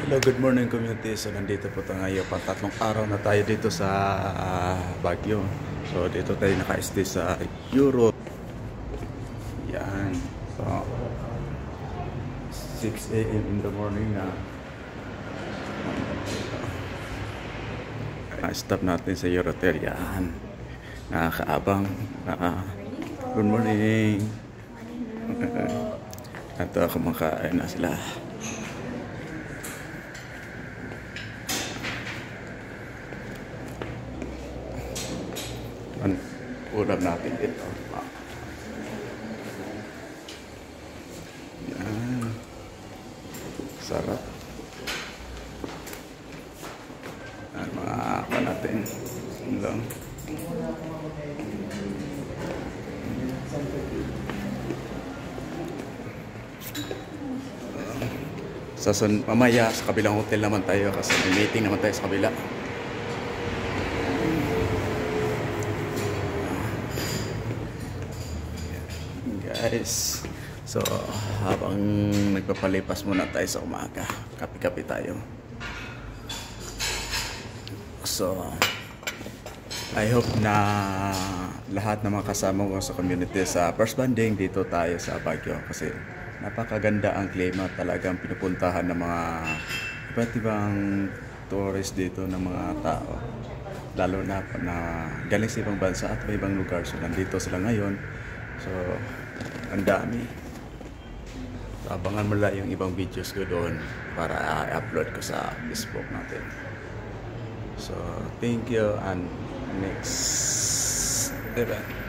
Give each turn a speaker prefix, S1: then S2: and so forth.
S1: Hello, good morning community. So nandito po tayo ngayon, pang tatlong araw na tayo dito sa Baguio. So dito tayo naka-stay sa Europe. Yan. So 6 a.m. in the morning na. Stop natin sa Eurotel. Yan. Nakakaabang. Good morning. At kumakain na sila. Ulam natin ito. Yan. Sarap. Yan, mga ka natin. Yan lang. Mamaya sa kabilang hotel naman tayo kasi may meeting naman tayo sa kabila. Guys, so habang nagpapalipas muna tayo sa umaga, kape-kape tayo. So I hope na lahat ng mga kasama ko sa community sa first banding dito tayo sa Baguio kasi napakaganda ang klima, talagang pinupuntahan ng mga iba't ibang tourist dito ng mga tao, lalo na galing sa ibang bansa at ibang lugar. So nandito sila ngayon. So ang dami. So, abangan mo lang yung ibang videos ko doon para i-upload ko sa Facebook natin. So thank you and next event.